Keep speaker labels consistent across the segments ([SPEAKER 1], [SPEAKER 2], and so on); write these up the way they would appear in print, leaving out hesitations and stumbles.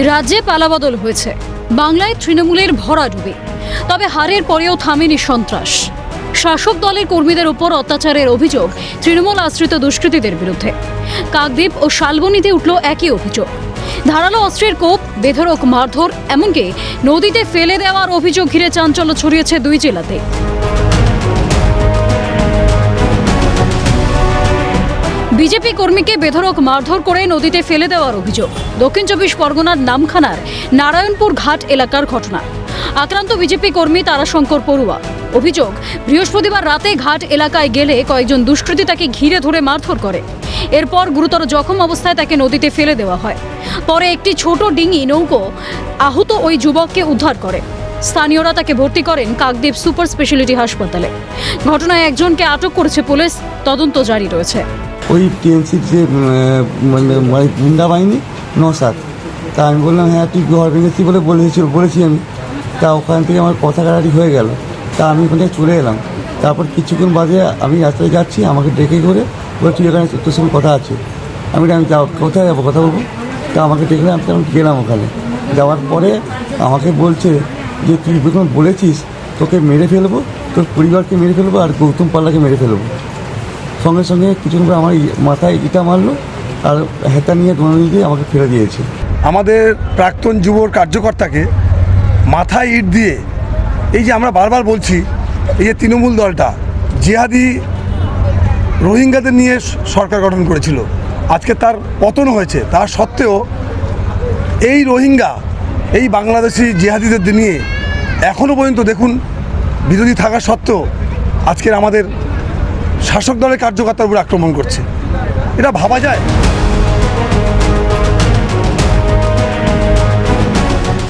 [SPEAKER 1] রাজ্যে পালাবদল হয়েছে, বাংলায় তৃণমূলের ভরাডুবি। তবে হারের পরেও থামেনি সন্ত্রাস। শাসক দলের কর্মীদের উপর অত্যাচারের অভিযোগ তৃণমূল আশ্রিত দুষ্কৃতীদের বিরুদ্ধে। কাকদ্বীপ ও শালবনীতে উঠল একই অভিযোগ। ধারালো অস্ত্রের কোপ, বেধড়ক মারধর, এমনকি নদীতে ফেলে দেওয়ার অভিযোগ ঘিরে চাঞ্চল্য ছড়িয়েছে দুই জেলাতে। বিজেপি কর্মীকে বেধড়ক মারধর করে নদীতে ফেলে দেওয়ার অভিযোগ দক্ষিণ 24 পরগনার নামখানার নারায়ণপুর ঘাট এলাকার ঘটনা। আক্রান্ত বিজেপি কর্মী তারাশঙ্কর পড়ুয়া। অভিযোগ, বৃহস্পতিবার রাতে ঘাট এলাকায় গেলে কয়েকজন দুষ্কৃতী তাকে ঘিরে ধরে মারধর করে। এরপর গুরুতর জখম অবস্থায় তাকে নদীতে ফেলে দেওয়া হয়। পরে একটি ছোট ডিঙি নৌকো আহত ওই যুবককে উদ্ধার করে। স্থানীয়রা তাকে ভর্তি করেন কাকদ্বীপ সুপার স্পেশালিটি হাসপাতালে। ঘটনায় একজনকে আটক করেছে পুলিশ, তদন্ত জারি রয়েছে।
[SPEAKER 2] ওই টিএমসির যে মানে গুন্ডা বাহিনী নসাদ, তা আমি বললাম হ্যাঁ তুই ঘর ভেঙেছি বলে বলেছি আমি। তা ওখান থেকে আমার কথা কাটাকাটি হয়ে গেল। তা আমি ওখানে চলে এলাম। তারপর কিছুক্ষণ বাদে আমি রাস্তায় যাচ্ছি, আমাকে ডেকে করে বলে তুই এখানে তোর সঙ্গে কথা আছে। আমি যাও, কোথায় যাবো, কথা বলবো। তা আমাকে ডেকে আমি গেলাম ওখানে। যাওয়ার পরে আমাকে বলছে যে তুই যখন বলেছিস তোকে মেরে ফেলবো, তোর পরিবারকে মেরে ফেলবো, আর গৌতম পাল্লাকে মেরে ফেলবো। সঙ্গে সঙ্গে কিছুক্ষণ পরে আমার মাথায় ইটা মারলো আর হেতা নিয়ে দোনানি দিয়ে আমাকে ফেলে দিয়েছে।
[SPEAKER 3] আমাদের প্রাক্তন যুবর কার্যকর্তাকে মাথায় ইট দিয়ে, এই যে আমরা বারবার বলছি এই যে তৃণমূল দলটা জিহাদি রোহিঙ্গাদের নিয়ে সরকার গঠন করেছিল, আজকে তার পতন হয়েছে। তার সত্ত্বেও এই রোহিঙ্গা, এই বাংলাদেশি জিহাদিদের নিয়ে এখনও পর্যন্ত দেখুন বিরোধী থাকা সত্ত্বেও আজকের আমাদের শাসক দলের কার্যকর্তার উপর আক্রমণ করছে। এটা ভাবা যায়?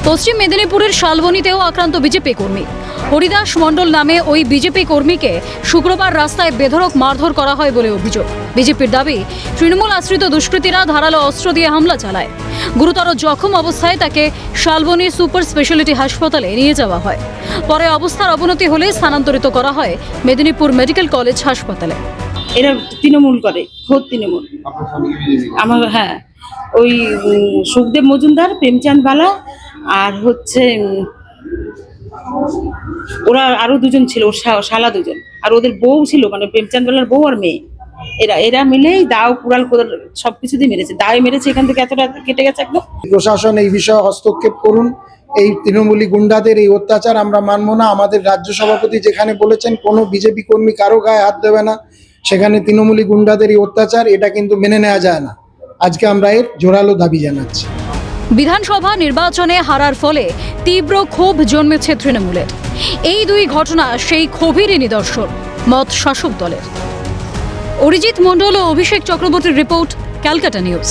[SPEAKER 1] পশ্চিম মেদিনীপুরের শালবনীতেও আক্রান্ত বিজেপি কর্মী। হরিদাস মণ্ডল নামে ওই বিজেপি কর্মীকে শুক্রবার রাস্তায় বেধড়ক মারধর করা হয় বলে অভিযোগ। বিজেপির দাবি, তৃণমূল আশ্রিত দুষ্কৃতীরা ধারালো অস্ত্র দিয়ে হামলা চালায়। গুরুতর জখম অবস্থায় তাকে শালবনী সুপার স্পেশালিটি হাসপাতালে নিয়ে যাওয়া হয়। পরে অবস্থার অবনতি হলে স্থানান্তরিত করা হয় মেদিনীপুর মেডিকেল কলেজ হাসপাতালে।
[SPEAKER 4] এরা তৃণমূল করে, খোদ তৃণমূল। আমার হ্যাঁ, ওই সুখদেব মজুমদার, প্রেমচাঁদ বালা, আর হচ্ছে ওরা আরো দুজন ছিল, ওর শালা দুজন, আর ওদের বউ ছিল, মানে প্রেমচাঁদ বালার বউ আর মেয়ে। এরা মিলেই দাও কুড়াল কোদাল সবকিছু দিয়ে মেরেছে। দায়ে মেরেছে, এখান থেকে এতটা কেটে গেছে একদম।
[SPEAKER 5] প্রশাসন এই বিষয়ে হস্তক্ষেপ করুন। এই তৃণমূলী গুন্ডাদের এই অত্যাচার আমরা মানব না। আমাদের রাজ্য সভাপতি যেখানে বলেছেন কোনো বিজেপি কর্মী কারো গায়ে হাত দেবে না, সেখানে তৃণমূলী গুন্ডাদের এই অত্যাচার, এটা কিন্তু মেনে নেওয়া যায় না। আজকে আমরা এর জোরালো দাবি জানাচ্ছি।
[SPEAKER 1] বিধানসভা নির্বাচনে হারার ফলে তীব্র ক্ষোভ জন্মেছে তৃণমূলের। এই দুই ঘটনা সেই ক্ষোভেরই নিদর্শন, মত শাসক দলের। অরিজিৎ মণ্ডল ও অভিষেক চক্রবর্তীর রিপোর্ট, ক্যালকাটা নিউজ।